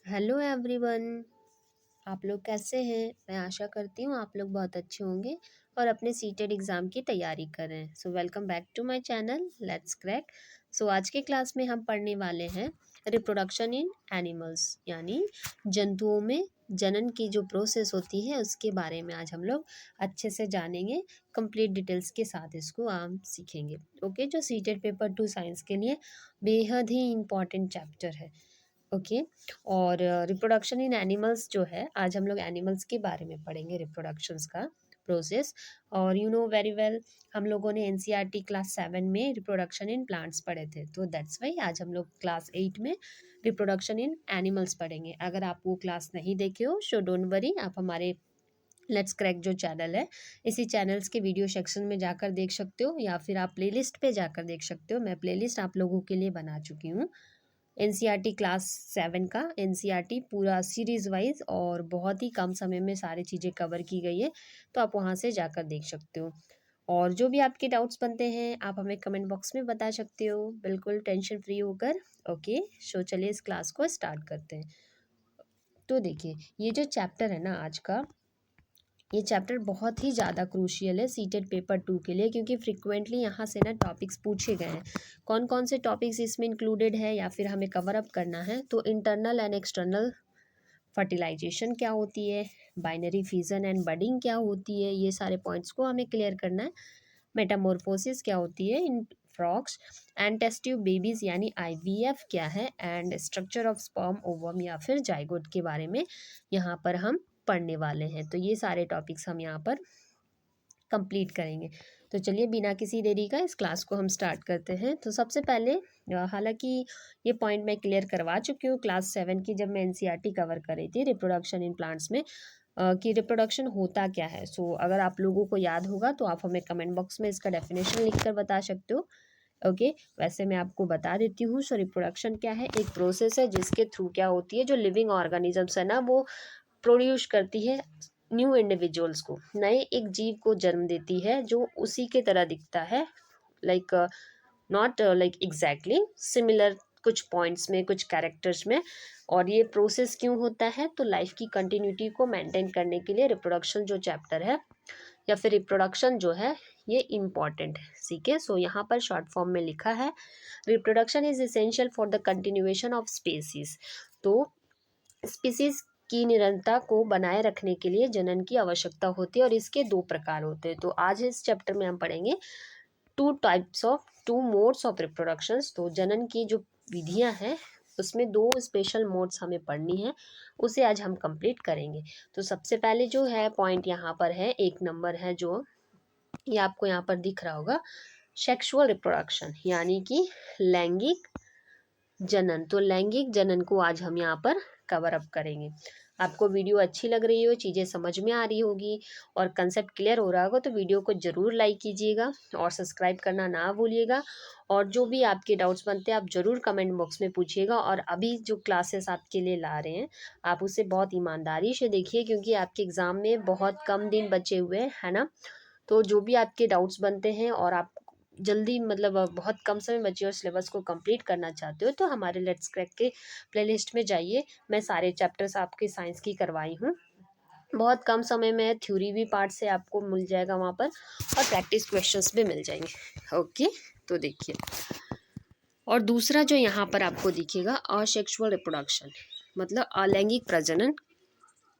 Hello everyone. आप लोग कैसे हैं? मैं आशा करती हूँ आप लोग बहुत अच्छे होंगे और अपने सीटेड एग्ज़ाम की तैयारी कर रहे हैं। So welcome back to my channel let's crack. So आज के क्लास में हम पढ़ने वाले हैं रिप्रोडक्शन इन एनिमल्स, यानी जंतुओं में जनन की जो प्रोसेस होती है उसके बारे में आज हम लोग अच्छे से जानेंगे। कंप्लीट डिटेल्स के साथ इसको हम सीखेंगे। ओके, जो सीटेड पेपर 2 साइंस के लिए बेहद ही इम्पॉर्टेंट चैप्टर है। ओके। और रिप्रोडक्शन इन एनिमल्स जो है, आज हम लोग एनिमल्स के बारे में पढ़ेंगे, रिप्रोडक्शंस का प्रोसेस। और यू नो वेरी वेल, हम लोगों ने एनसीईआरटी क्लास 7 में रिप्रोडक्शन इन प्लांट्स पढ़े थे, तो दैट्स वाई आज हम लोग क्लास 8 में रिप्रोडक्शन इन एनिमल्स पढ़ेंगे। अगर आप वो क्लास नहीं देखे हो सो डोंट वरी, आप हमारे लेट्स क्रैक जो चैनल है, इसी चैनल्स के वीडियो सेक्शन में जाकर देख सकते हो, या फिर आप प्लेलिस्ट पे जाकर देख सकते हो। मैं प्लेलिस्ट आप लोगों के लिए बना चुकी हूँ एनसीईआरटी क्लास 7 का। एनसीईआरटी पूरा सीरीज़ वाइज और बहुत ही कम समय में सारी चीज़ें कवर की गई है, तो आप वहाँ से जाकर देख सकते हो। और जो भी आपके डाउट्स बनते हैं आप हमें कमेंट बॉक्स में बता सकते हो, बिल्कुल टेंशन फ्री होकर। ओके, सो चलिए इस क्लास को स्टार्ट करते हैं। तो देखिए, ये जो चैप्टर है ना आज का, ये चैप्टर बहुत ही ज़्यादा क्रूशियल है सीटेड पेपर 2 के लिए, क्योंकि फ्रिक्वेंटली यहाँ से ना टॉपिक्स पूछे गए हैं। कौन कौन से टॉपिक्स इसमें इंक्लूडेड है या फिर हमें कवर अप करना है, तो इंटरनल एंड एक्सटर्नल फर्टिलाइजेशन क्या होती है, बाइनरी फिजन एंड बडिंग क्या होती है, ये सारे पॉइंट्स को हमें क्लियर करना है। मेटामॉर्फोसिस क्या होती है in frogs, and test tube babies यानी आईवीएफ क्या है, and structure of sperm ovum या फिर जाइगोट के बारे में यहाँ पर हम पढ़ने वाले हैं। तो ये सारे टॉपिक्स हम यहाँ पर कंप्लीट करेंगे। तो चलिए बिना किसी देरी का इस क्लास को हम स्टार्ट करते हैं। तो सबसे पहले हालांकि ये पॉइंट मैं क्लियर करवा चुकी हूँ क्लास 7 की, जब मैं एनसीईआरटी कवर कर रही थी रिप्रोडक्शन इन प्लांट्स में, कि रिप्रोडक्शन होता क्या है। सो अगर आप लोगों को याद होगा तो आप हमें कमेंट बॉक्स में इसका डेफिनेशन लिख कर बता सकते हो। ओके, वैसे मैं आपको बता देती हूँ। सो रिप्रोडक्शन क्या है? एक प्रोसेस है जिसके थ्रू क्या होती है, जो लिविंग ऑर्गेनिजम्स है ना, वो प्रोड्यूस करती है न्यू इंडिविजुअल्स को, नए एक जीव को जन्म देती है जो उसी के तरह दिखता है, like not like exactly similar, कुछ पॉइंट्स में, कुछ कैरेक्टर्स में। और ये प्रोसेस क्यों होता है? तो लाइफ की कंटिन्यूटी को मेंटेन करने के लिए रिप्रोडक्शन जो चैप्टर है या फिर रिप्रोडक्शन जो है, ये इम्पॉर्टेंट है। ठीक है, सो यहाँ पर शॉर्ट फॉर्म में लिखा है, reproduction is essential for the continuation of species. तो स्पीसीज की निरंतरता को बनाए रखने के लिए जनन की आवश्यकता होती है, और इसके दो प्रकार होते हैं। तो आज इस चैप्टर में हम पढ़ेंगे टू मोड्स ऑफ रिप्रोडक्शंस। तो जनन की जो विधियां हैं उसमें दो स्पेशल मोड्स हमें पढ़नी है, उसे आज हम कंप्लीट करेंगे। तो सबसे पहले जो है पॉइंट यहाँ पर है, एक नंबर है, जो ये आपको यहाँ पर दिख रहा होगा, सेक्सुअल रिप्रोडक्शन यानी कि लैंगिक जनन। तो लैंगिक जनन को आज हम यहाँ पर कवर अप करेंगे। आपको वीडियो अच्छी लग रही हो, चीज़ें समझ में आ रही होगी और कंसेप्ट क्लियर हो रहा होगा, तो वीडियो को ज़रूर लाइक कीजिएगा और सब्सक्राइब करना ना भूलिएगा। और जो भी आपके डाउट्स बनते हैं आप ज़रूर कमेंट बॉक्स में पूछिएगा। और अभी जो क्लासेस आपके लिए ला रहे हैं आप उसे बहुत ईमानदारी से देखिए, क्योंकि आपके एग्ज़ाम में बहुत कम दिन बचे हुए हैं, है ना। तो जो भी आपके डाउट्स बनते हैं और आप जल्दी मतलब बहुत कम समय बचे और सिलेबस को कंप्लीट करना चाहते हो, तो हमारे लेट्स क्रैक के प्लेलिस्ट में जाइए। मैं सारे चैप्टर्स आपके साइंस की करवाई हूँ, बहुत कम समय में थ्योरी भी पार्ट से आपको मिल जाएगा वहाँ पर, और प्रैक्टिस क्वेश्चंस भी मिल जाएंगे। ओके, तो देखिए, और दूसरा जो यहाँ पर आपको दिखेगा, असेक्सुअल रिप्रोडक्शन, मतलब अलैंगिक प्रजनन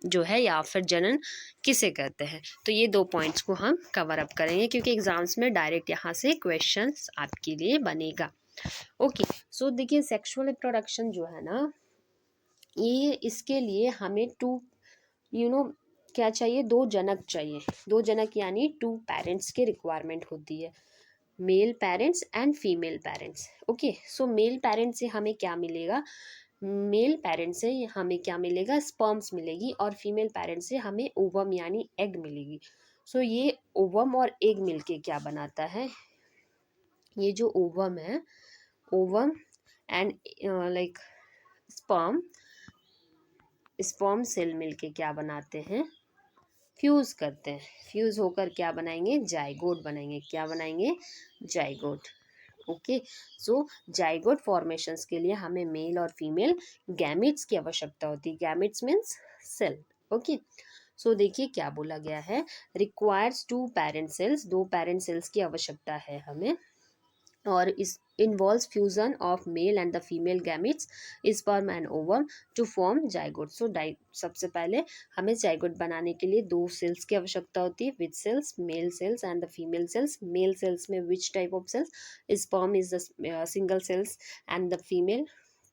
जो है, या फिर जनन किसे कहते हैं। तो ये दो पॉइंट्स को हम कवर अप करेंगे, क्योंकि एग्जाम्स में डायरेक्ट यहाँ से क्वेश्चंस आपके लिए बनेगा। ओके, सो देखिए, सेक्सुअल रिप्रोडक्शन जो है ना, ये इसके लिए हमें यू नो क्या चाहिए, दो जनक चाहिए। दो जनक यानी टू पेरेंट्स की रिक्वायरमेंट होती है, male parents and female parents. Okay, so male parents से हमें क्या मिलेगा? मेल पेरेंट्स से हमें क्या मिलेगा? स्पर्म्स मिलेगी, और फीमेल पेरेंट्स से हमें ओवम यानी एग मिलेगी। सो ये ओवम और एग मिलके क्या बनाता है? ये जो ओवम है, ovum and like sperm, sperm cell मिलके क्या बनाते हैं? फ्यूज करते हैं। फ्यूज होकर क्या बनाएंगे? जाइगोट बनाएंगे। क्या बनाएंगे? जाइगोट। ओके। सो जाइगोट फॉर्मेशंस के लिए हमें मेल और फीमेल गैमेट्स की आवश्यकता होती है। Gametes means cell. Okay. So देखिए क्या बोला गया है, requires 2 parent cells, 2 parent cells की आवश्यकता है हमें, और इस involves fusion of male and the female gametes, sperm and ovum to form zygote। सो सबसे पहले हमें जाइगोट बनाने के लिए 2 सेल्स की आवश्यकता होती है। Which cells? Male cells and the female cells. Male cells में which type of cells? Sperm is the single cells, and the female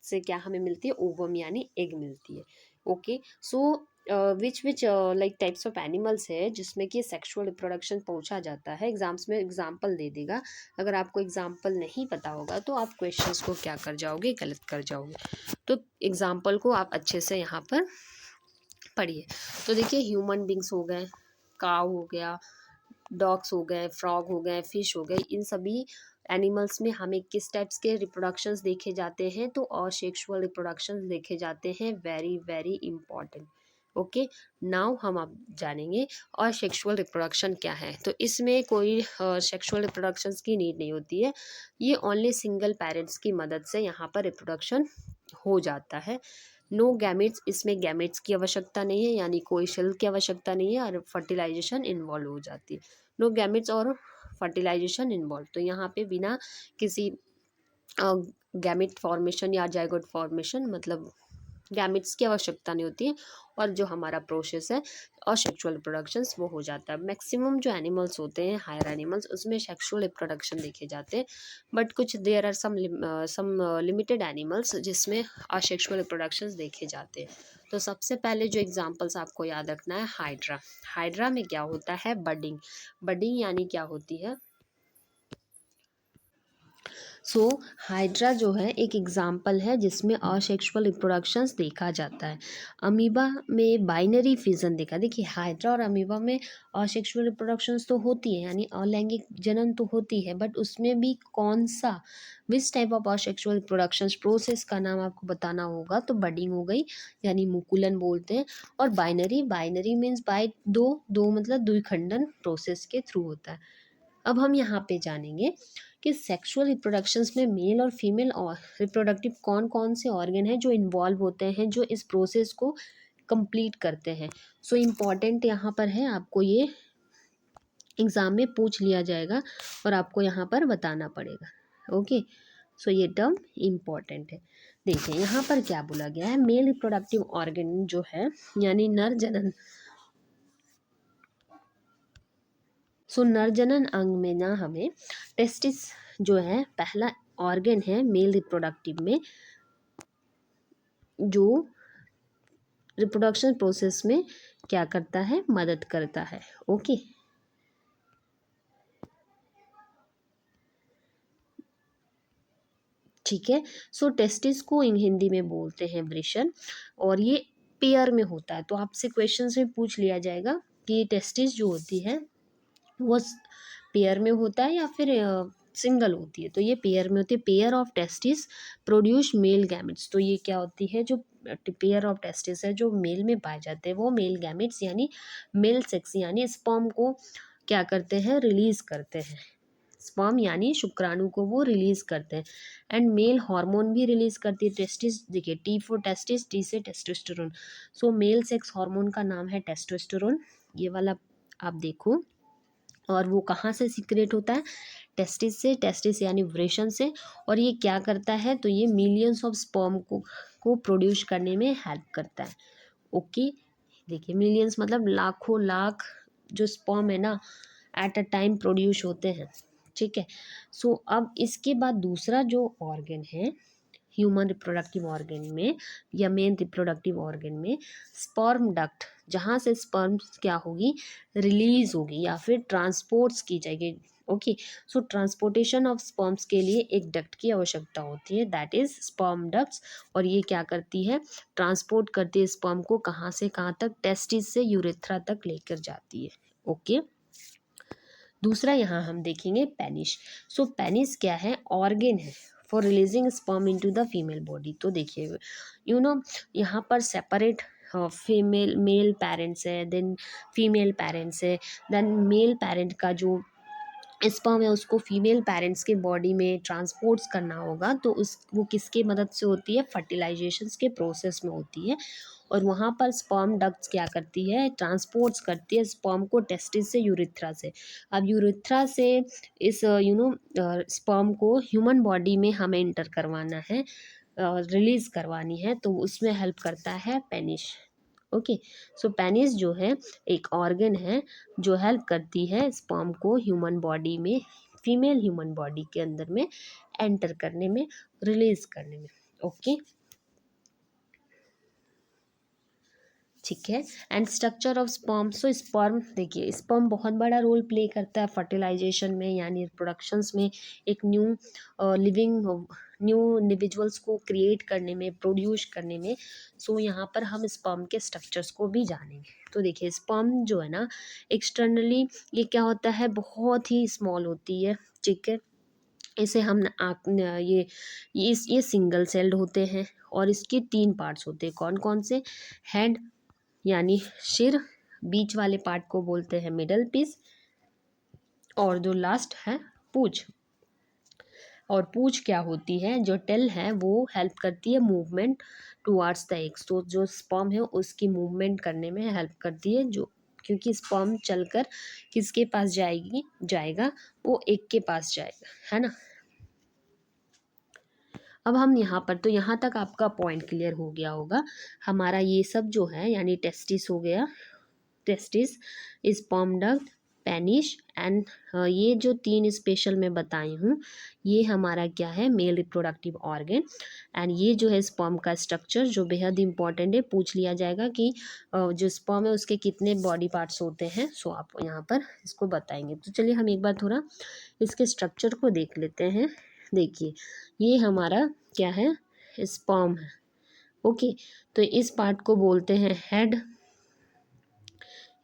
से क्या हमें मिलती है? ओवम यानी एग मिलती है। Okay. So which like types of animals है जिसमें कि सेक्सुअल रिप्रोडक्शन पहुंचा जाता है। एग्जाम्स में एग्जाम्पल दे देगा, अगर आपको एग्जाम्पल नहीं पता होगा तो आप क्वेश्चंस को क्या कर जाओगे? गलत कर जाओगे। तो एग्जाम्पल को आप अच्छे से यहाँ पर पढ़िए। तो देखिए ह्यूमन बींग्स हो गए, काव हो गया, डॉग्स हो गए, फ्रॉग हो गए, फिश हो गए, इन सभी एनिमल्स में हमें किस टाइप्स के रिप्रोडक्शंस देखे जाते हैं? तो असेक्सुअल रिप्रोडक्शंस देखे जाते हैं। Very very important. Okay. Now हम अब जानेंगे और सेक्सुअल रिप्रोडक्शन क्या है। तो इसमें कोई सेक्सुअल रिप्रोडक्शंस की नीड नहीं होती है, ये ओनली सिंगल पेरेंट्स की मदद से यहाँ पर रिप्रोडक्शन हो जाता है। नो गैमेट्स, इसमें गैमेट्स की आवश्यकता नहीं है, यानी कोई सेल की आवश्यकता नहीं है, और फर्टिलाइजेशन इन्वॉल्व हो जाती है। नो गैमेट्स और फर्टिलाइजेशन इन्वॉल्व, तो यहाँ पे बिना किसी गैमेट फॉर्मेशन या जाइगोट फॉर्मेशन, मतलब गैमेट्स की आवश्यकता नहीं होती है, और जो हमारा प्रोसेस है और सेक्सुअल रिप्रोडक्शंस वो हो जाता है। मैक्सिमम जो एनिमल्स होते हैं, हायर एनिमल्स, उसमें सेक्सुअल रिप्रोडक्शन देखे जाते हैं, बट कुछ there are some limited animals जिसमें असेक्सुअल रिप्रोडक्शंस देखे जाते हैं। तो सबसे पहले जो एग्जांपल्स आपको याद रखना है, हाइड्रा। हाइड्रा में क्या होता है? बडिंग। बडिंग यानी क्या होती है? सो हाइड्रा जो है एक एग्जाम्पल है जिसमें असेक्सुअल रिप्रोडक्शंस देखा जाता है। अमीबा में बाइनरी फिजन देखा। देखिए हाइड्रा और अमीबा में असेक्सुअल रिप्रोडक्शंस तो होती है, यानी अलैंगिक जनन तो होती है, बट उसमें भी कौन सा, विच type of asexual reproductions process का नाम आपको बताना होगा। तो बडिंग हो गई, यानी मुकुलन बोलते हैं, और बाइनरी, बाइनरी मीन्स बाय दो, दो मतलब द्विखंडन प्रोसेस के थ्रू होता है। अब हम यहाँ पे जानेंगे कि सेक्सुअल रिप्रोडक्शंस में मेल और फीमेल और रिप्रोडक्टिव कौन कौन से ऑर्गन हैं जो इन्वॉल्व होते हैं, जो इस प्रोसेस को कंप्लीट करते हैं। सो इम्पॉर्टेंट यहाँ पर है, आपको ये एग्ज़ाम में पूछ लिया जाएगा और आपको यहाँ पर बताना पड़ेगा। ओके। सो ये टर्म इम्पॉर्टेंट है। देखिए यहाँ पर क्या बोला गया है, मेल रिप्रोडक्टिव ऑर्गन जो है, यानी नर जनन। सो नर जनन अंग में ना हमें टेस्टिस जो है पहला ऑर्गन है मेल रिप्रोडक्टिव में, जो रिप्रोडक्शन प्रोसेस में क्या करता है? मदद करता है। ओके। ठीक है। सो टेस्टिस को हिंदी में बोलते हैं वृषण, और ये पेयर में होता है। तो आपसे क्वेश्चंस में पूछ लिया जाएगा कि टेस्टिस जो होती है वो पेयर में होता है या फिर सिंगल होती है। तो ये पेयर में होती है। Pair of testis produce male gametes. तो ये क्या होती है? जो पेयर ऑफ टेस्टिस है जो मेल में पाए जाते हैं, वो मेल गैमेट्स यानी मेल सेक्स यानी स्पर्म को क्या करते हैं? रिलीज करते हैं। स्पर्म यानी शुक्राणु को वो रिलीज करते हैं, एंड मेल हार्मोन भी रिलीज करती है। टेस्टिस देखिए, टी फॉर टेस्टिस, टी से टेस्टोस्टेरोन। सो मेल सेक्स हार्मोन का नाम है टेस्टोस्टेरोन, ये वाला आप देखो। और वो कहाँ से सीक्रेट होता है? टेस्टिस से। टेस्टिस यानी वृषण से। और ये क्या करता है? तो ये मिलियंस ऑफ स्पर्म को प्रोड्यूस करने में हेल्प करता है। ओके। देखिए मिलियंस मतलब लाखों लाख जो स्पर्म है ना, एट अ टाइम प्रोड्यूस होते हैं। ठीक है। सो अब इसके बाद दूसरा जो ऑर्गन है ह्यूमन रिप्रोडक्टिव ऑर्गन में या मेन रिप्रोडक्टिव ऑर्गन में, स्पर्म डक्ट, जहाँ से स्पर्म क्या होगी? रिलीज होगी या फिर ट्रांसपोर्ट्स की जाएगी। Okay. So transportation of sperms के लिए एक डक्ट की आवश्यकता होती है, दैट इज स्पर्म डक्ट्स। और ये क्या करती है? ट्रांसपोर्ट करती है स्पर्म को, कहाँ से कहाँ तक? टेस्टिस से यूरेथ्रा तक लेकर जाती है। ओके। दूसरा यहाँ हम देखेंगे पेनिस। सो पेनिस क्या है? ऑर्गन है for releasing sperm into the female body. तो देखिए यहाँ पर सेपरेट फीमेल मेल पेरेंट्स है, देन फीमेल पेरेंट्स है, देन मेल पेरेंट का जो स्पर्म है उसको फीमेल पेरेंट्स के बॉडी में ट्रांसपोर्ट्स करना होगा, तो उस वो किसके मदद से होती है, फर्टिलाइजेशन के प्रोसेस में होती है। और वहाँ पर स्पर्म डक्ट्स क्या करती है, ट्रांसपोर्ट्स करती है स्पर्म को टेस्टिस से यूरिथ्रा से। अब यूरिथ्रा से इस स्पर्म को ह्यूमन बॉडी में हमें इंटर करवाना है, रिलीज करवानी है, तो उसमें हेल्प करता है पेनिस। ओके, सो पेनिस जो है एक ऑर्गन है जो हेल्प करती है स्पर्म को ह्यूमन बॉडी में, फीमेल ह्यूमन बॉडी के अंदर में एंटर करने में, रिलीज करने में। ओके, ठीक है। And structure of sperm, so sperm देखिए, स्पर्म बहुत बड़ा रोल प्ले करता है फर्टिलाइजेशन में, यानी रिप्रोडक्शंस में, एक लिविंग न्यू इंडिविजुअल्स को क्रिएट करने में, प्रोड्यूस करने में। सो यहाँ पर हम स्पर्म के स्ट्रक्चर्स को भी जानेंगे। तो देखिए स्पर्म जो है ना, एक्सटर्नली ये क्या होता है, बहुत ही स्मॉल होती है, ठीक है। इसे हम ये सिंगल सेल्ड होते हैं, और इसके 3 पार्ट्स होते हैं, कौन कौन से, हेड यानी सिर, बीच वाले पार्ट को बोलते हैं मिडल पीस, और जो लास्ट है पूंछ। और पूंछ क्या होती है, जो टेल है वो हेल्प करती है मूवमेंट टुवार्ड्स द एग्स, तो जो स्पर्म है उसकी मूवमेंट करने में हेल्प करती है, जो क्योंकि स्पर्म चलकर किसके पास जाएगा, वो एग के पास जाएगा, है ना। अब हम यहाँ पर, तो यहाँ तक आपका पॉइंट क्लियर हो गया होगा। हमारा ये सब जो है, यानी टेस्टिस हो गया, testis, sperm duct, penis and ये जो 3 स्पेशल मैं बताई हूँ, ये हमारा क्या है, मेल रिप्रोडक्टिव ऑर्गन। एंड ये जो है स्पर्म का स्ट्रक्चर जो बेहद इंपॉर्टेंट है, पूछ लिया जाएगा कि जो स्पर्म है उसके कितने बॉडी पार्ट्स होते हैं, सो आप यहाँ पर इसको बताएंगे। तो चलिए हम एक बार थोड़ा इसके स्ट्रक्चर को देख लेते हैं। देखिए ये हमारा क्या है, स्पर्म है। ओके, तो इस पार्ट को बोलते हैं हेड,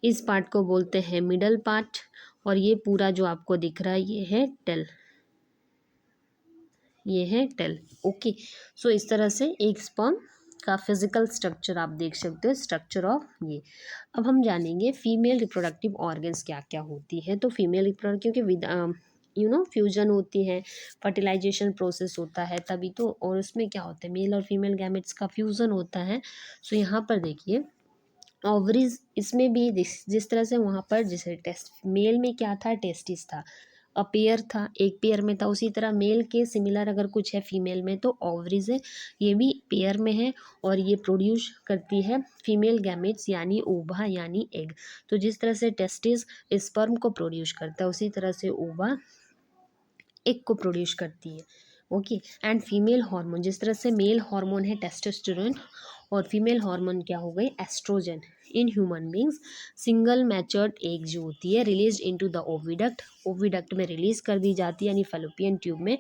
इस पार्ट को बोलते हैं मिडल पार्ट, और ये पूरा जो आपको दिख रहा है ये है टेल, ये है टेल। ओके, सो इस तरह से एक स्पर्म का फिजिकल स्ट्रक्चर आप देख सकते हो, स्ट्रक्चर ऑफ ये। अब हम जानेंगे फीमेल रिप्रोडक्टिव ऑर्गन्स क्या क्या होती है। तो फीमेल रिप्रोडक्टिव क्योंकि फ्यूजन होती है, फर्टिलाइजेशन प्रोसेस होता है तभी तो, और उसमें क्या होता है, मेल और फीमेल गैमेट्स का फ्यूजन होता है। सो यहाँ पर देखिए ओवरीज, इसमें भी जिस तरह से वहाँ पर जैसे टेस्ट मेल में क्या था, टेस्टिस था, पेयर था, एक पेयर में था, उसी तरह मेल के सिमिलर अगर कुछ है फीमेल में तो ओवरीज है, ये भी पेयर में है, और ये प्रोड्यूस करती है फीमेल गैमेट्स यानी ओवा यानी एग। तो जिस तरह से टेस्टिस स्पर्म को प्रोड्यूस करता है, उसी तरह से ओवा एग को प्रोड्यूस करती है। ओके, एंड फीमेल हार्मोन, जिस तरह से मेल हार्मोन है टेस्टोस्टेरोन, और फीमेल हार्मोन क्या हो गई, oestrogen. In human beings single matured egg जो होती है release into the oviduct, oviduct में रिलीज कर दी जाती है, यानी फैलोपियन ट्यूब में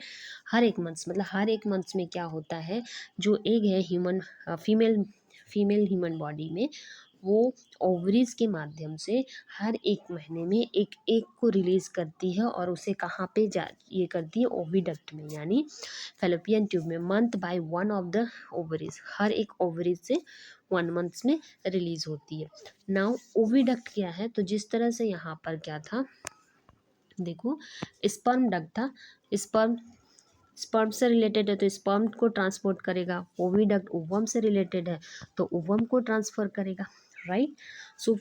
हर एक मंथ्स, मतलब हर एक मंथ्स में क्या होता है, जो एग है फीमेल ह्यूमन बॉडी में, वो ओवरीज के माध्यम से हर एक महीने में एक एग को रिलीज करती है, और उसे कहाँ पे जा ये करती है, ओविडक्ट में, यानी फैलोपियन ट्यूब में, month by one of the ovaries, हर एक ओवरीज से 1 मंथ्स में रिलीज होती है। नाउ ओविडक्ट क्या है, तो जिस तरह से यहाँ पर क्या था, देखो स्पर्म डक्ट था, स्पर्म स्पर्म से रिलेटेड है तो स्पर्म को ट्रांसपोर्ट करेगा, ओविडक्ट ओवम से रिलेटेड है तो ओवम को ट्रांसफर करेगा, राइट। सो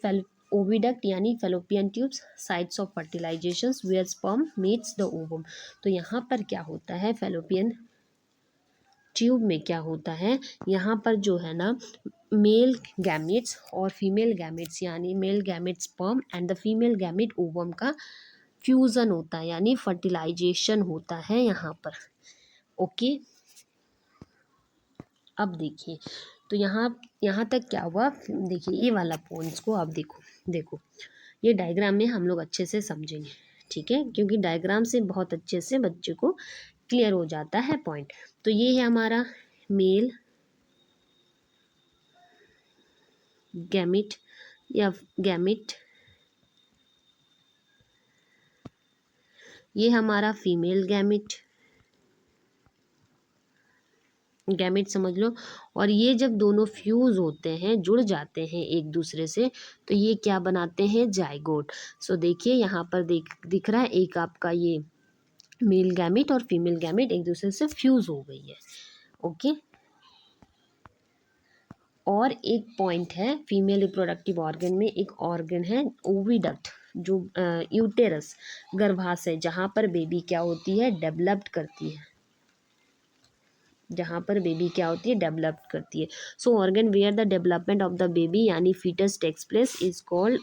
ओविडक्ट यानी fallopian tubes, sites of fertilizations where sperm meets the ovum. तो यहाँ पर क्या होता है, फेलोपियन ट्यूब में क्या होता है, यहाँ पर जो है ना, मेल गैमेट्स और फीमेल गैमेट्स, यानी male gamete sperm and the female gamete ovum का फ्यूजन होता है, यानी फर्टिलाइजेशन होता है यहाँ पर। ओके, अब देखिए, तो यहाँ यहाँ तक क्या हुआ, देखिए ये वाला पॉइंट्स को आप देखो, देखो ये डायग्राम में हम लोग अच्छे से समझेंगे, ठीक है, क्योंकि डायग्राम से बहुत अच्छे से बच्चे को क्लियर हो जाता है पॉइंट। तो ये है हमारा मेल गैमिट या गैमिट, ये हमारा फीमेल गैमिट, गैमेट समझ लो। और ये जब दोनों फ्यूज़ होते हैं, जुड़ जाते हैं एक दूसरे से, तो ये क्या बनाते हैं, जाइगोट। सो देखिए यहाँ पर दिख रहा है एक आपका ये मेल गैमेट और फीमेल गैमेट एक दूसरे से फ्यूज़ हो गई है। ओके। और एक पॉइंट है, फीमेल रिप्रोडक्टिव ऑर्गन में एक ऑर्गन है ओविडक्ट, जो यूटेरस, गर्भाशय, जहाँ पर बेबी क्या होती है, डेवलप्ड करती है, जहाँ पर बेबी क्या होती है, डेवलप करती है। So organ where the development of the baby यानी foetus takes place is called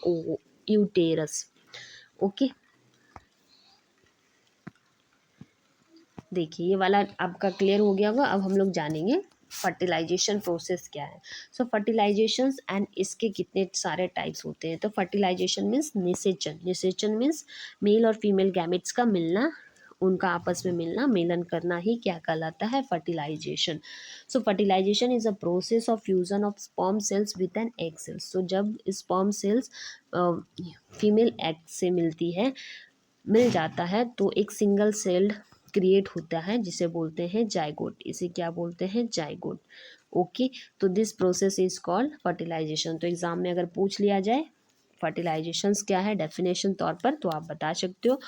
uterus. Okay, देखिए ये वाला आपका क्लियर हो गया होगा। अब हम लोग जानेंगे फर्टिलाइजेशन प्रोसेस क्या है। सो फर्टिलाइजेशन एंड इसके कितने सारे टाइप्स होते हैं। तो फर्टिलाइजेशन मीन्स निषेचन, निषेचन मीन्स मेल और फीमेल गैमेट्स का मिलना, उनका आपस में मिलना, मिलन करना ही क्या कहलाता है, fertilization. So fertilization is a process of fusion of sperm cells with an egg cells. So जब स्पर्म सेल्स फीमेल एग से मिल जाता है तो एक सिंगल सेल्ड क्रिएट होता है जिसे बोलते हैं जाइगोट। इसे क्या बोलते हैं, जाइगोट। ओके, तो this process is called fertilisation. तो एग्जाम में अगर पूछ लिया जाए फर्टिलाइजेशंस क्या है डेफिनेशन तौर पर, तो आप बता सकते हो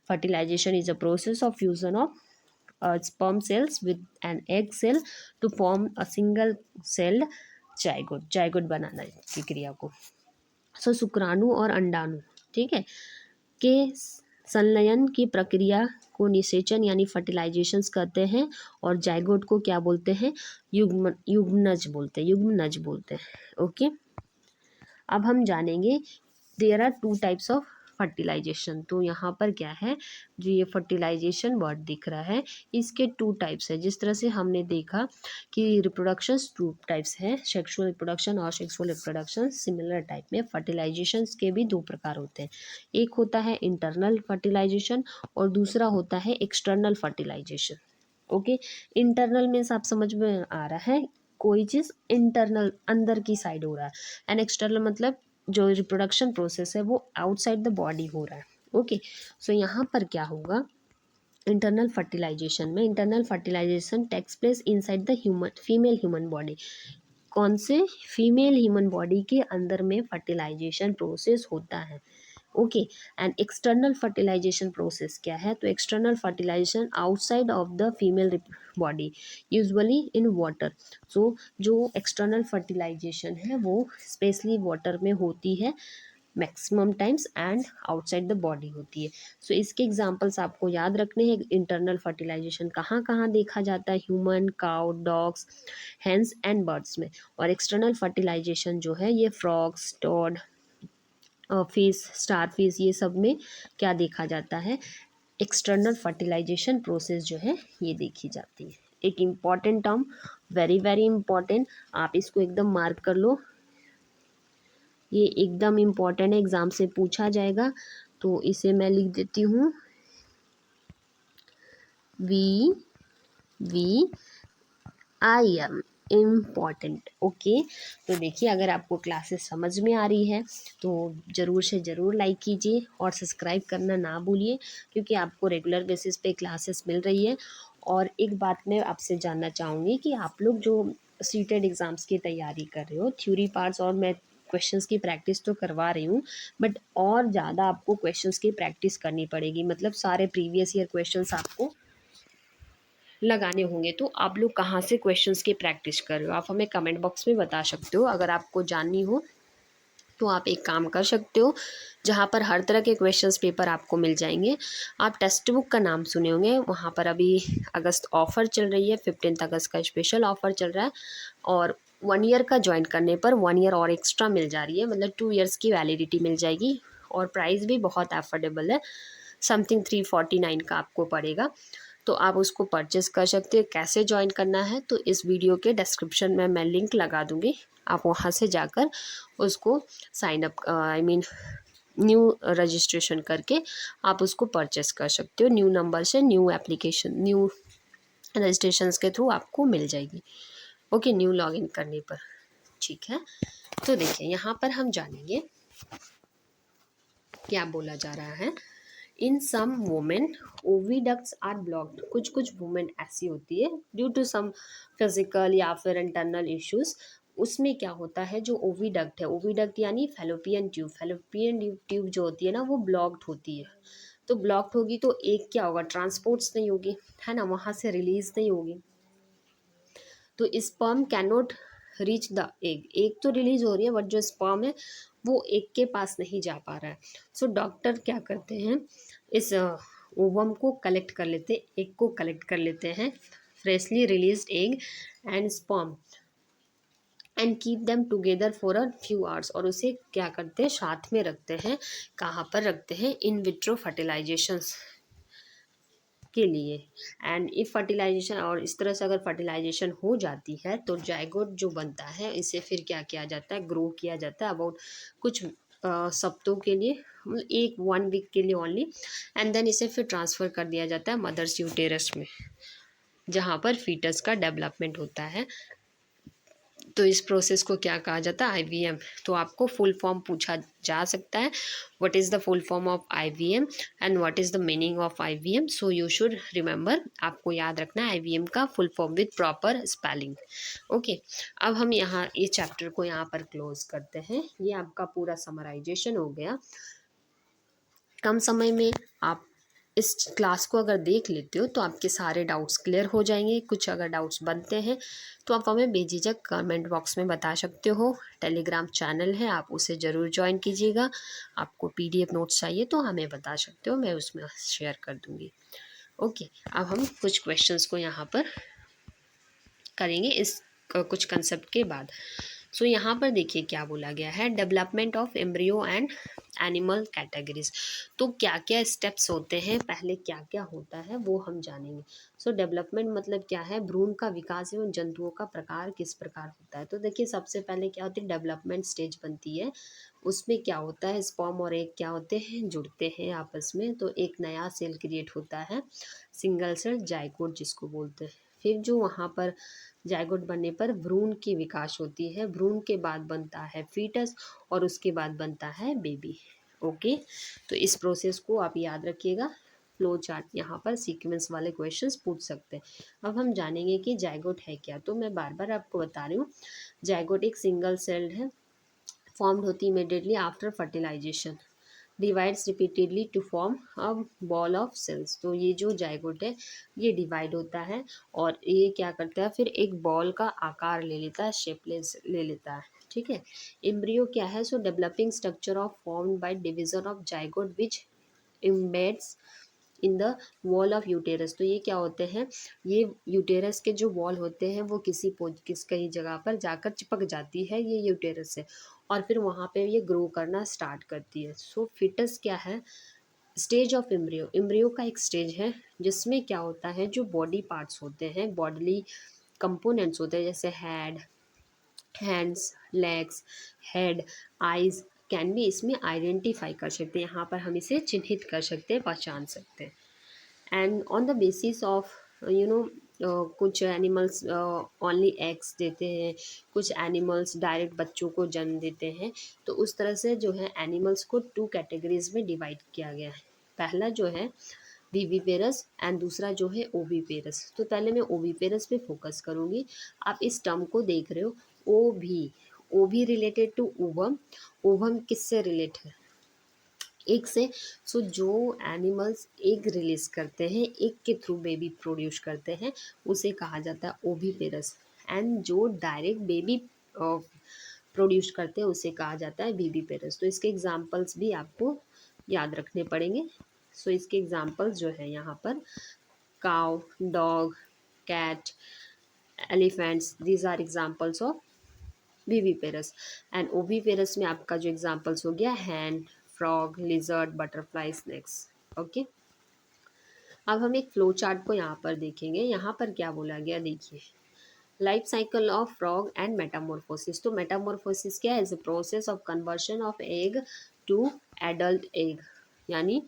fertilisation is a process of fusion of sperm cells with an egg cell to form a single celled zygote, zygote बनाना की क्रिया को। सो शुक्राणु और अंडाणु, ठीक है, के संलयन की प्रक्रिया को निषेचन यानी फर्टिलाइजेशंस कहते हैं। और जाइगोट को क्या बोलते हैं, युग्मनज बोलते हैं, युग्मनज बोलते हैं। ओके, अब हम जानेंगे there are two types of fertilisation. तो यहाँ पर क्या है, जो ये फर्टिलाइजेशन वर्ड दिख रहा है इसके टू टाइप्स है। जिस तरह से हमने देखा कि रिप्रोडक्शन टू टाइप्स है, सेक्सुअल रिप्रोडक्शन और सेक्सुअल रिप्रोडक्शन, सिमिलर टाइप में फर्टिलाइजेशन के भी दो प्रकार होते हैं। एक होता है इंटरनल फर्टिलाइजेशन और दूसरा होता है external fertilisation. Okay, internal means आप समझ में आ रहा है, कोई चीज़ इंटरनल अंदर की साइड हो रहा है, एंड एक्सटर्नल मतलब जो रिप्रोडक्शन प्रोसेस है वो आउटसाइड द बॉडी हो रहा है। ओके, सो यहाँ पर क्या होगा, इंटरनल फर्टिलाइजेशन में, internal fertilisation takes place inside the human female human body. कौन से, फीमेल ह्यूमन बॉडी के अंदर में फर्टिलाइजेशन प्रोसेस होता है। Okay, and external fertilization process क्या है, तो external fertilization outside of the female body, usually in water. So जो एक्सटर्नल फर्टिलाइजेशन है वो स्पेशली वाटर में होती है maximum times, and outside the body होती है। सो इसके एग्जांपल्स आपको याद रखने हैं। इंटरनल फर्टिलाइजेशन कहाँ कहाँ देखा जाता है, human, cow, dogs, hens and birds में। और एक्सटर्नल फर्टिलाइजेशन जो है ये frogs, toad, fish, starfish, ये सब में क्या देखा जाता है, एक्सटर्नल फर्टिलाइजेशन प्रोसेस जो है ये देखी जाती है। एक important term, very very important, आप इसको एकदम मार्क कर लो, ये एकदम इम्पॉर्टेंट है, एग्ज़ाम से पूछा जाएगा। तो इसे मैं लिख देती हूँ, V V I M, important. Okay, तो देखिए अगर आपको क्लासेस समझ में आ रही है तो ज़रूर से ज़रूर लाइक कीजिए और सब्सक्राइब करना ना भूलिए, क्योंकि आपको रेगुलर बेसिस पे क्लासेस मिल रही है। और एक बात मैं आपसे जानना चाहूँगी कि आप लोग जो सीटेड एग्ज़ाम्स की तैयारी कर रहे हो, थ्योरी पार्ट्स और मैं क्वेश्चंस की प्रैक्टिस तो करवा रही हूँ, बट और ज़्यादा आपको क्वेश्चंस की प्रैक्टिस करनी पड़ेगी। मतलब सारे प्रीवियस ईयर क्वेश्चंस आपको लगाने होंगे। तो आप लोग कहाँ से क्वेश्चंस की प्रैक्टिस कर रहे हो, आप हमें कमेंट बॉक्स में बता सकते हो। अगर आपको जाननी हो तो आप एक काम कर सकते हो, जहाँ पर हर तरह के क्वेश्चंस पेपर आपको मिल जाएंगे। आप टेक्स्ट बुक का नाम सुने होंगे, वहाँ पर अभी अगस्त ऑफ़र चल रही है, 15 अगस्त का स्पेशल ऑफ़र चल रहा है। और 1 ईयर का ज्वाइन करने पर 1 ईयर और एक्स्ट्रा मिल जा रही है, मतलब 2 ईयर्स की वैलिडिटी मिल जाएगी। और प्राइस भी बहुत अफोर्डेबल है, समथिंग 349 का आपको पड़ेगा। तो आप उसको परचेस कर सकते हैं। कैसे ज्वाइन करना है, तो इस वीडियो के डिस्क्रिप्शन में मैं लिंक लगा दूँगी, आप वहाँ से जाकर उसको sign up, I mean new registration करके आप उसको परचेस कर सकते हो। न्यू नंबर से न्यू एप्लीकेशन, न्यू रजिस्ट्रेशंस के थ्रू आपको मिल जाएगी। ओके, न्यू लॉगिन करने पर, ठीक है। तो देखिए यहाँ पर हम जानेंगे क्या बोला जा रहा है, in some women oviducts are blocked, कुछ कुछ वुमेन ऐसी होती है ड्यू टू सम फिजिकल या फिर इंटरनल इश्यूज, उसमें क्या होता है जो ओविडक्ट है, ओविडक्ट यानी फेलोपियन ट्यूब, फेलोपियन ट्यूब जो होती है ना वो ब्लॉक्ड होती है। तो ब्लॉक्ड होगी तो एक क्या होगा, ट्रांसपोर्ट्स नहीं होगी, है ना, वहाँ से रिलीज नहीं होगी, तो sperm can not reach the egg, egg तो रिलीज हो रही है बट जो स्पर्म है वो एग के पास नहीं जा पा रहा है। सो डॉक्टर क्या करते हैं, इस ओवम को कलेक्ट कर लेते, एग को कलेक्ट कर लेते हैं, freshly released egg and sperm, and keep them together for a few hours, और उसे क्या करते हैं, साथ में रखते हैं, कहाँ पर रखते हैं, इन विट्रो फर्टिलाइजेशंस के लिए। एंड इफ फर्टिलाइजेशन, और इस तरह से अगर फर्टिलाइजेशन हो जाती है तो जाइगोट जो बनता है इसे फिर क्या किया जाता है, ग्रो किया जाता है अबाउट कुछ सप्ताहों के लिए, मतलब एक 1 वीक के लिए ओनली, एंड देन इसे फिर ट्रांसफ़र कर दिया जाता है मदर्स यूटेरस में, जहाँ पर फीटस का डेवलपमेंट होता है। तो इस प्रोसेस को क्या कहा जाता है, आईवीएम। तो आपको फुल फॉर्म पूछा जा सकता है, what is the full form of IVM and what is the meaning of IVM, so you should remember, आपको याद रखना है आईवीएम का full form with proper spelling. Okay, अब हम यहाँ ये चैप्टर को यहाँ पर क्लोज करते हैं, ये आपका पूरा समराइजेशन हो गया। कम समय में आप इस क्लास को अगर देख लेते हो तो आपके सारे डाउट्स क्लियर हो जाएंगे। कुछ अगर डाउट्स बनते हैं तो आप हमें बेझिझक कमेंट बॉक्स में बता सकते हो। टेलीग्राम चैनल है, आप उसे ज़रूर ज्वाइन कीजिएगा। आपको पीडीएफ नोट्स चाहिए तो हमें बता सकते हो, मैं उसमें शेयर कर दूँगी। ओके, अब हम कुछ क्वेश्चंस को यहाँ पर करेंगे इस कुछ कंसेप्ट के बाद। सो यहाँ पर देखिए क्या बोला गया है, development of embryo and animal categories. तो क्या क्या स्टेप्स होते हैं, पहले क्या क्या होता है वो हम जानेंगे। सो डेवलपमेंट मतलब क्या है, भ्रूण का विकास एवं जंतुओं का प्रकार किस प्रकार होता है। तो देखिए सबसे पहले क्या होती है, डेवलपमेंट स्टेज बनती है, उसमें क्या होता है, स्पर्म और एग क्या होते हैं, जुड़ते हैं आपस में, तो एक नया सेल क्रिएट होता है, सिंगल सेल जाइगोट जिसको बोलते हैं। फिर जो वहाँ पर जाइगोट बनने पर भ्रूण की विकास होती है, भ्रूण के बाद बनता है फीटस और उसके बाद बनता है बेबी। ओके, तो इस प्रोसेस को आप याद रखिएगा। फ्लो चार्ट यहाँ पर सीक्वेंस वाले क्वेश्चंस पूछ सकते हैं। अब हम जानेंगे कि जाइगोट है क्या। तो मैं बार बार आपको बता रही हूँ, जाइगोट एक सिंगल सेल्ड है, फॉर्म्ड होती immediately after fertilisation, divides repeatedly to form a ball of cells. तो ये जो जाइगोट है ये डिवाइड होता है और ये क्या करता है, फिर एक बॉल का आकार ले लेता है, शेपलेस ले लेता है, ठीक है। एम्ब्रियो क्या है, so developing structure of formed by division of zygote which embeds in the wall of uterus. तो ये क्या होते हैं, ये यूटेरस के जो वॉल होते हैं वो किस कई जगह पर जाकर चिपक जाती है ये यूटेरस से, और फिर वहाँ पे ये ग्रो करना स्टार्ट करती है। सो फिटस क्या है, स्टेज ऑफ एम्ब्रियो, एम्ब्रियो का एक स्टेज है जिसमें क्या होता है, जो बॉडी पार्ट्स होते हैं, बॉडीली कंपोनेंट्स होते हैं, जैसे head, hands, legs, head, eyes can भी इसमें आइडेंटिफाई कर सकते हैं, यहाँ पर हम इसे चिन्हित कर सकते हैं, पहचान सकते हैं। And on the basis of you know कुछ एनिमल्स ओनली एग्स देते हैं, कुछ एनिमल्स डायरेक्ट बच्चों को जन्म देते हैं। तो उस तरह से जो है एनिमल्स को 2 कैटेगरीज में डिवाइड किया गया है। पहला जो है विविपेरस एंड दूसरा जो है ओविपेरस। तो पहले मैं ओविपेरस पे फोकस करूँगी। आप इस टर्म को देख रहे हो, ओ भी रिलेटेड टू ओवम, ओवम किससे रिलेट है, एग से। सो जो एनिमल्स एग रिलीज करते हैं, एग के थ्रू बेबी प्रोड्यूस करते हैं, उसे कहा जाता है ओविपेरस। एंड जो डायरेक्ट बेबी प्रोड्यूस करते हैं उसे कहा जाता है विविपेरस। तो इसके एग्जांपल्स भी आपको याद रखने पड़ेंगे। सो इसके एग्जांपल्स जो है यहाँ पर, cow, dog, cat, elephants, these are examples of viviparous. And oviparous में आपका जो एग्जांपल्स हो गया, hand, frog, lizard, butterfly, snakes. Okay, अब हम एक फ्लो चार्ट को यहाँ पर देखेंगे। यहाँ पर क्या बोला गया देखिए, life cycle of frog and metamorphosis. तो मेटामॉर्फोसिस क्या है, is a process of conversion of egg to adult egg, यानी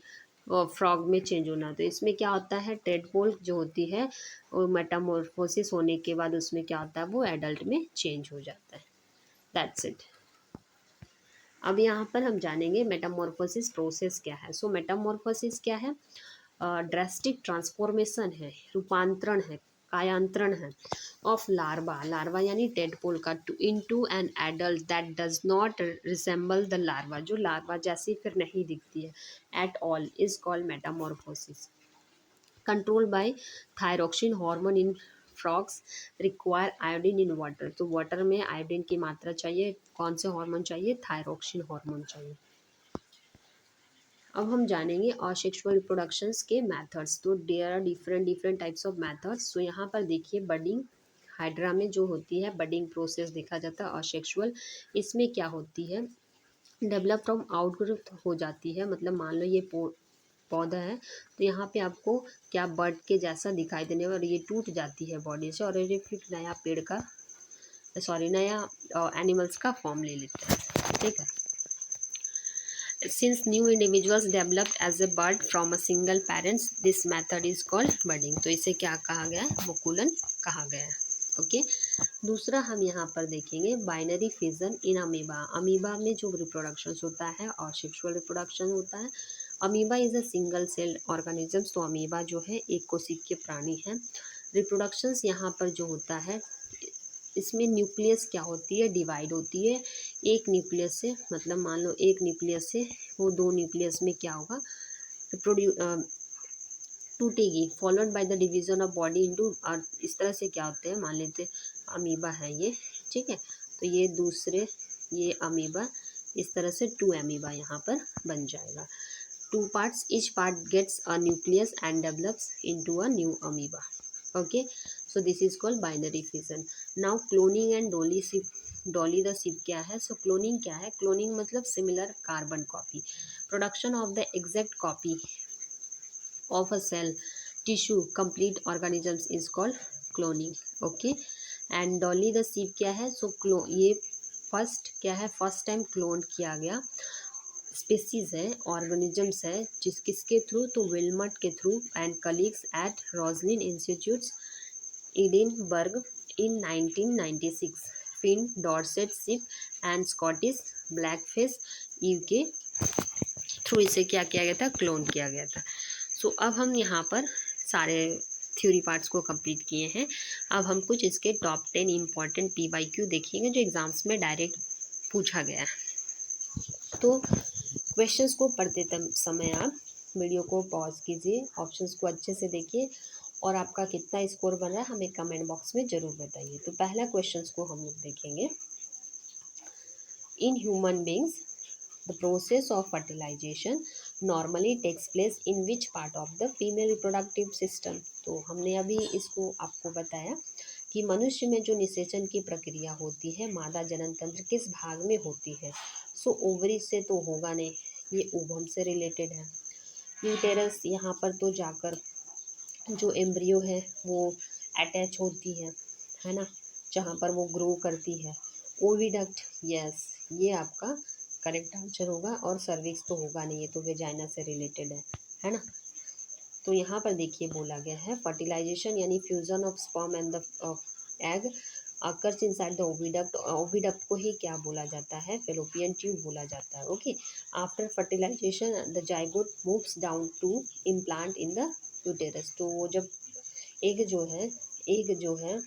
फ्रॉग में चेंज होना। तो इसमें क्या होता है, टेडपोल जो होती है वो मेटामॉर्फोसिस होने के बाद उसमें क्या होता है, वो एडल्ट में चेंज हो जाता है। That's it. अब यहाँ पर हम जानेंगे मेटामॉर्फोसिस प्रोसेस क्या है। सो मेटामॉर्फोसिस क्या है? ड्रेस्टिक ट्रांसफॉर्मेशन है, रूपांतरण है, कायांतरण है ऑफ लार्वा, लार्वा यानी टेडपोल का, into an adult that does not resemble the larva, जो लार्वा जैसी फिर नहीं दिखती है at all, is called Metamorphosis. Control by thyroxine hormone in frogs require iodine in water, तो वाटर में आयोडीन की मात्रा चाहिए, कौन से हार्मोन चाहिए? थायरोक्सिन हार्मोन चाहिए। अब हम जानेंगे असेक्सुअल रिप्रोडक्शंस के मेथड्स। तो there are different different types of methods. तो यहाँ पर देखिए बडिंग, हाइड्रा में जो होती है बडिंग प्रोसेस देखा जाता है असेक्सुअल। इसमें क्या होती है? डेवलप फ्रॉम आउटग्रोथ हो जाती है, मतलब मान लो ये पौधा है, तो यहाँ पे आपको क्या बर्ड के जैसा दिखाई देने और ये टूट जाती है बॉडी से और ये फिर नया पेड़ का, सॉरी, नया एनिमल्स का फॉर्म ले लेते हैं, ठीक है। Since new individuals developed as a bud from a single parents, this method is called budding। तो इसे क्या कहा गया है? बकुलन कहा गया है। ओके, दूसरा हम यहाँ पर देखेंगे binary fission in amoeba. Amoeba में जो रिप्रोडक्शन होता है और सेक्सुअल रिप्रोडक्शन होता है। Amoeba is a single cell organisms, तो अमीबा जो है एक कोशिकीय प्राणी है। रिप्रोडक्शंस यहाँ पर जो होता है, इसमें न्यूक्लियस क्या होती है? डिवाइड होती है एक न्यूक्लियस से, मतलब मान लो एक न्यूक्लियस से वो दो न्यूक्लियस में क्या होगा? प्रोड्यू टूटेगी, followed by the division of body into, और इस तरह से क्या होते हैं? मान लेते अमीबा है ये, ठीक है, तो ये दूसरे, ये अमीबा, इस तरह से टू अमीबा यहाँ पर बन जाएगा। Two parts, each part gets a nucleus and develops into a new amoeba. Okay, so this is called binary fission. Now cloning and Dolly sheep, Dolly the sheep क्या है? सो क्लोनिंग क्या है? क्लोनिंग मतलब similar carbon copy, production of the exact copy of a cell, tissue, complete organisms is called cloning। okay, and dolly the sheep क्या है? so ये first क्या है? फर्स्ट टाइम क्लोन किया गया स्पीसीज है, ऑर्गेनिजम्स है, किसके थ्रू? तो विल्मट के through and colleagues at Roslin institutes Edinburgh in 1996, Finn Dorset sheep and Scottish blackfish UK through इसे क्या किया गया था? क्लोन किया गया था। सो अब हम यहाँ पर सारे थ्योरी पार्ट्स को कंप्लीट किए हैं। अब हम कुछ इसके टॉप 10 इम्पॉर्टेंट PYQ देखेंगे जो एग्जाम्स में डायरेक्ट पूछा गया है। तो क्वेश्चंस को पढ़ते समय आप वीडियो को पॉज कीजिए, ऑप्शंस को अच्छे से देखिए और आपका कितना स्कोर बन रहा है हमें कमेंट बॉक्स में ज़रूर बताइए। तो पहला क्वेश्चंस को हम लोग देखेंगे। In human beings the process of fertilisation normally takes place in which part of the female reproductive system. तो हमने अभी इसको आपको बताया कि मनुष्य में जो निषेचन की प्रक्रिया होती है मादा जनन तंत्र किस भाग में होती है? सो ओवरी से तो होगा नहीं, ये ओवम से रिलेटेड है। यूटेरस, यहाँ पर तो जाकर जो एम्ब्रियो है वो अटैच होती है ना, जहाँ पर वो ग्रो करती है। ओविडक्ट, यस, ये आपका करेक्ट आंसर होगा। और सर्विक्स तो होगा नहीं, ये तो वेजाइना से रिलेटेड है ना। तो यहाँ पर देखिए बोला गया है फर्टिलाइजेशन यानी fusion of sperm and the egg occurs inside the oviduct. Oviduct को ही क्या बोला जाता है? फेलोपियन ट्यूब बोला जाता है। Okay, after fertilisation the zygote moves down to implant in the uterus. तो वो जब एग जो है, एग जो है,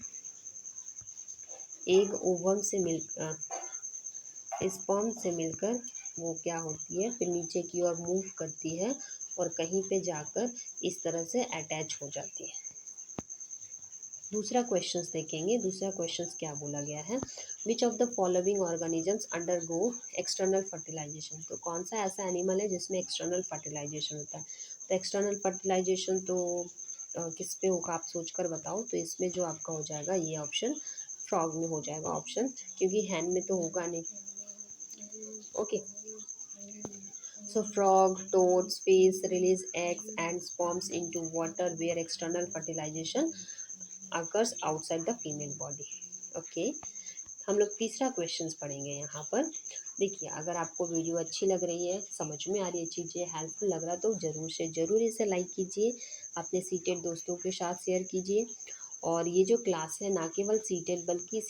एग ओवम से मिल स्पर्म से मिलकर वो क्या होती है? फिर नीचे की ओर मूव करती है और कहीं पे जाकर इस तरह से अटैच हो जाती है। दूसरा क्वेश्चंस देखेंगे। दूसरा क्वेश्चंस क्या बोला गया है? Which of the following organisms undergo external fertilisation. तो कौन सा ऐसा एनिमल है जिसमें एक्सटर्नल फर्टिलाइजेशन होता है? तो एक्सटर्नल फर्टिलाइजेशन तो किस पे होगा आप सोच कर बताओ। तो इसमें जो आपका हो जाएगा ये ऑप्शन फ्रॉग में हो जाएगा ऑप्शन, क्योंकि हैन में तो होगा नहीं। Okay, so frog, toads, fish release eggs and sperms into water where external fertilization occurs outside the female body। Okay, हम लोग तीसरा क्वेश्चन पढ़ेंगे यहाँ पर। देखिए, अगर आपको वीडियो अच्छी लग रही है, समझ में आ रही है चीज़ें, हेल्पफुल लग रहा, तो ज़रूर से ज़रूर इसे लाइक कीजिए, अपने सीटेड दोस्तों के साथ शेयर कीजिए। और ये जो क्लास है ना केवल सीटेड बल्कि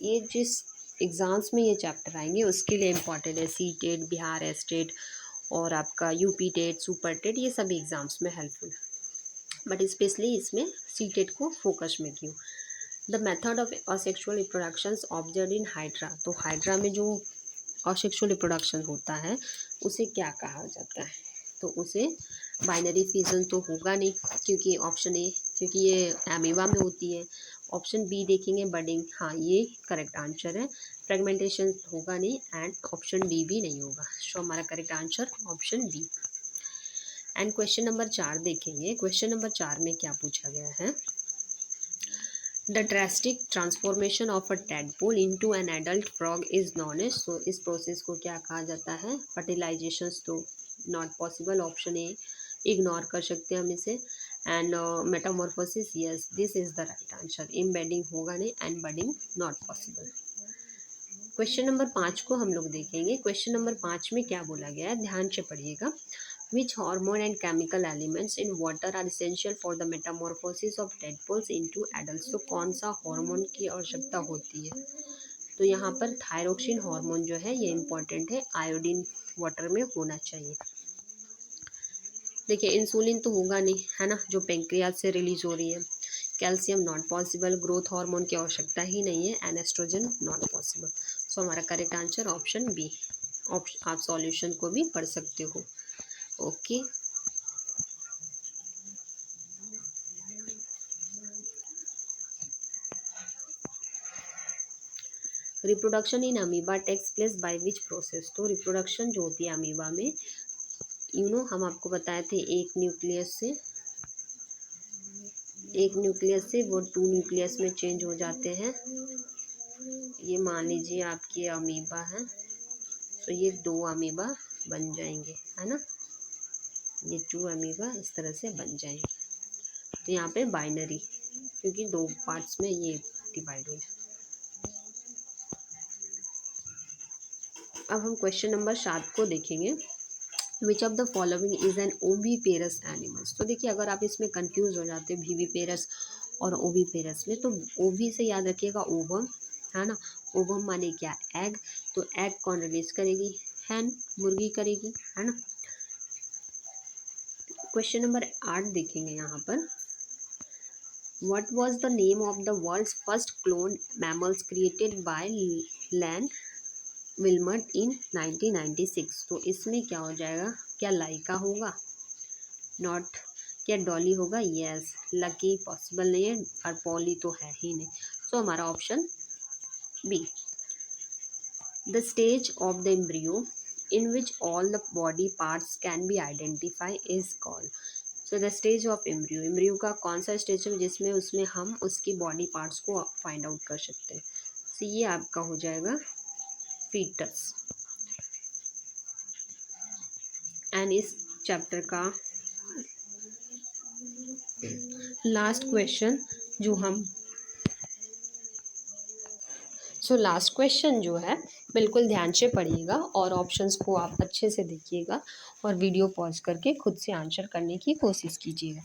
ये जिस एग्ज़ाम्स में ये चैप्टर आएंगे, उसके लिए इम्पॉर्टेंट है। सी टेट, बिहार एस्टेट और आपका यूपी टेट, सुपर टेट, ये सभी एग्ज़ाम्स में हेल्पफुल है, बट स्पेशली इसमें सी टेट को फोकस में क्यों। The method of asexual reproductions observe in hydra, तो हाइड्रा में जो असेक्सुअल रिप्रोडक्शन होता है उसे क्या कहा जाता है, तो उसे बाइनरी फिजन तो होगा नहीं, क्योंकि ऑप्शन ए, क्योंकि ये एमीबा में होती है। ऑप्शन बी देखेंगे बडिंग, हाँ ये करेक्ट आंसर है। फ्रेगमेंटेशन होगा नहीं, एंड ऑप्शन डी भी नहीं होगा। सो हमारा correct answer option B. And question number 4 देखेंगे। क्वेश्चन नंबर 4 में क्या पूछा गया है, the drastic transformation of a tadpole into an adult frog is known as, तो इस प्रोसेस को क्या कहा जाता है, फर्टिलाइजेशन, तो not possible, option A ignore कर सकते हैं हम इसे। And Metamorphosis, yes this is the right answer. Embedding होगा नहीं, and budding not possible. Question number 5 को हम लोग देखेंगे। क्वेश्चन नंबर 5 में क्या बोला गया है, ध्यान से पढ़िएगा। Which hormone and chemical elements in water are essential for the metamorphosis of tadpoles into adults? तो कौन सा हार्मोन की आवश्यकता होती है, तो यहाँ पर थायरोक्सिन हार्मोन जो है ये इम्पॉर्टेंट है, आयोडीन वाटर में होना चाहिए। देखिए इंसुलिन तो होगा नहीं है ना, जो पेंक्रियाज से रिलीज हो रही है। Calcium not possible, growth hormone की आवश्यकता ही नहीं है, and oestrogen not possible. So हमारा करेक्ट आंसर ऑप्शन बी। आप सॉल्यूशन को भी पढ़ सकते हो। Okay reproduction in amoeba takes place by which process, तो रिप्रोडक्शन जो होती है अमीबा में, हम आपको बताए थे एक न्यूक्लियस से वो 2 न्यूक्लियस में चेंज हो जाते हैं। ये मान लीजिए आपकी अमीबा है, तो ये 2 अमीबा बन जाएंगे, है ना, ये 2 अमीबा इस तरह से बन जाएंगे। तो यहाँ पे बाइनरी, क्योंकि 2 पार्ट्स में ये डिवाइड हो जाए। अब हम क्वेश्चन नंबर 7 को देखेंगे। विच of the following is an oviparous animals, तो देखिए अगर आप इसमें कंफ्यूज हो जाते हैं वीवीपेरस और ओवीपेरस में, तो ओवी से याद रखिएगा ओवम, है ना। ओवम माने क्या, एग, तो एग कौन रिलीज करेगी, हैन, मुर्गी करेगी, है ना। क्वेश्चन नंबर 8 देखेंगे यहाँ पर। What was the name of the world's first clone mammals created by Ian Wilmut in 1996, तो इसमें क्या हो जाएगा, क्या लाइका होगा, नॉट, क्या डॉली होगा, यस, लकी पॉसिबल नहीं है, और पॉली तो है ही नहीं। सो हमारा option B. The stage of the embryo in which all the body parts can be identify is called, so the stage of embryo, embryo का कौन सा स्टेज है जिसमें उसमें हम उसकी बॉडी पार्ट्स को फाइंड आउट कर सकते हैं। सो ये आपका हो जाएगा फीटस। एंड इस चैप्टर का लास्ट क्वेश्चन जो हम लास्ट क्वेश्चन जो है, बिल्कुल ध्यान से पढ़िएगा और ऑप्शंस को आप अच्छे से देखिएगा और वीडियो पॉज करके खुद से आंसर करने की कोशिश कीजिएगा।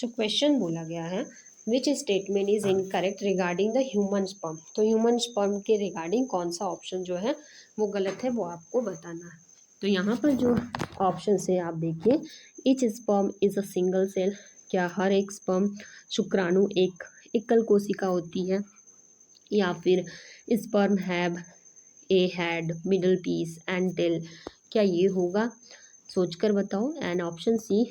क्वेश्चन बोला गया है, which statement is incorrect regarding the human sperm, तो ह्यूमन स्पर्म के रिगार्डिंग कौन सा ऑप्शन जो है वो गलत है, वो आपको बताना है। तो यहाँ पर जो ऑप्शन है आप देखिए, each sperm is a single cell, क्या हर एक स्पर्म शुक्राणु एक एकल कोशिका होती है, या फिर sperm have a head middle piece and tail, क्या ये होगा, सोचकर बताओ। And option C,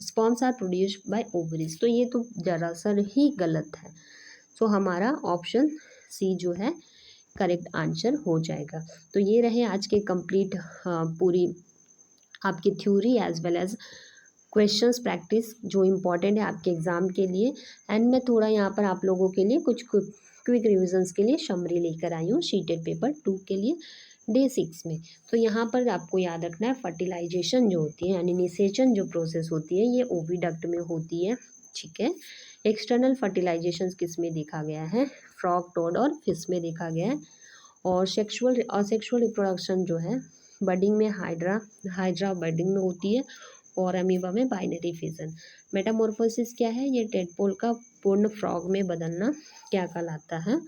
sperms are produced by ovaries, तो ये तो दरअसल ही गलत है। सो हमारा ऑप्शन सी जो है करेक्ट आंसर हो जाएगा। तो ये रहे आज के कंप्लीट पूरी आपकी theory as well as questions practice जो इम्पॉर्टेंट है आपके एग्ज़ाम के लिए। एंड मैं थोड़ा यहाँ पर आप लोगों के लिए कुछ क्विक रिविजन्स के लिए समरी लेकर आई हूँ शीटेड पेपर 2 के लिए डे 6 में। तो यहाँ पर आपको याद रखना है, फर्टिलाइजेशन जो होती है यानी निषेचन जो प्रोसेस होती है ये ओविडक्ट में होती है, ठीक है। एक्सटर्नल फर्टिलाइजेशन किस में देखा गया है, फ्रॉग, टोड और फिश में देखा गया है। और असेक्सुअल रिप्रोडक्शन जो है बडिंग में हाइड्रा बडिंग में होती है, और अमीबा में बाइनरी फिजन। मेटामॉर्फोसिस क्या है, ये टेडपोल का पूर्ण फ्रॉग में बदलना क्या कहलाता है,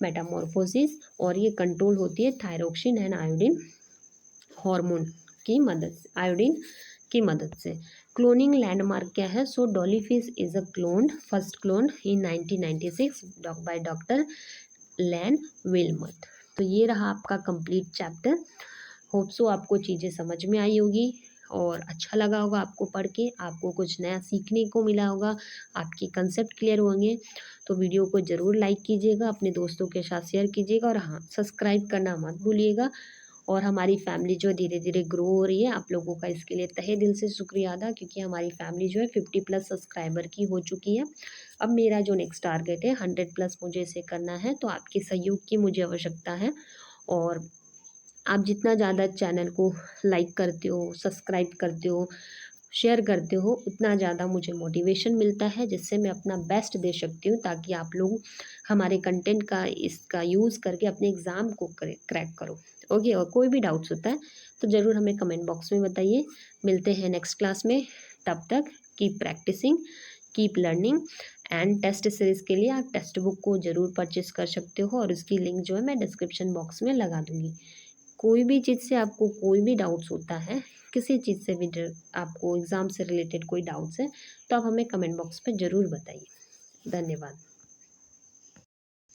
मेटामॉर्फोसिस, और ये कंट्रोल होती है थायरोक्सिन एंड आयोडीन हार्मोन की मदद से, आयोडीन की मदद से। क्लोनिंग लैंडमार्क क्या है? So Dolly fish is a cloned, first clone in 1996 by doctor Ian Wilmut. तो ये रहा आपका कंप्लीट चैप्टर। होप सो आपको चीज़ें समझ में आई होगी और अच्छा लगा होगा आपको पढ़ के, आपको कुछ नया सीखने को मिला होगा, आपके कंसेप्ट क्लियर होंगे। तो वीडियो को ज़रूर लाइक कीजिएगा, अपने दोस्तों के साथ शेयर कीजिएगा, और हाँ, सब्सक्राइब करना मत भूलिएगा। और हमारी फैमिली जो धीरे धीरे ग्रो हो रही है, आप लोगों का इसके लिए तहे दिल से शुक्रिया अदा, क्योंकि हमारी फैमिली जो है 50+ सब्सक्राइबर की हो चुकी है। अब मेरा जो नेक्स्ट टारगेट है 100+ मुझे इसे करना है, तो आपके सहयोग की मुझे आवश्यकता है। और आप जितना ज़्यादा चैनल को लाइक करते हो, सब्सक्राइब करते हो, शेयर करते हो, उतना ज़्यादा मुझे मोटिवेशन मिलता है, जिससे मैं अपना बेस्ट दे सकती हूँ, ताकि आप लोग हमारे कंटेंट का इसका यूज़ करके अपने एग्ज़ाम को क्रैक करो। ओके, और कोई भी डाउट्स होता है तो ज़रूर हमें कमेंट बॉक्स में बताइए। मिलते हैं नेक्स्ट क्लास में, तब तक keep practising, keep learning. And test series के लिए आप टेक्स्ट बुक को ज़रूर परचेस कर सकते हो, और उसकी लिंक जो है मैं डिस्क्रिप्शन बॉक्स में लगा दूँगी। कोई भी चीज़ से आपको कोई भी डाउट्स होता है, किसी चीज़ से भी आपको एग्ज़ाम से रिलेटेड कोई डाउट्स है, तो आप हमें कमेंट बॉक्स में ज़रूर बताइए। धन्यवाद।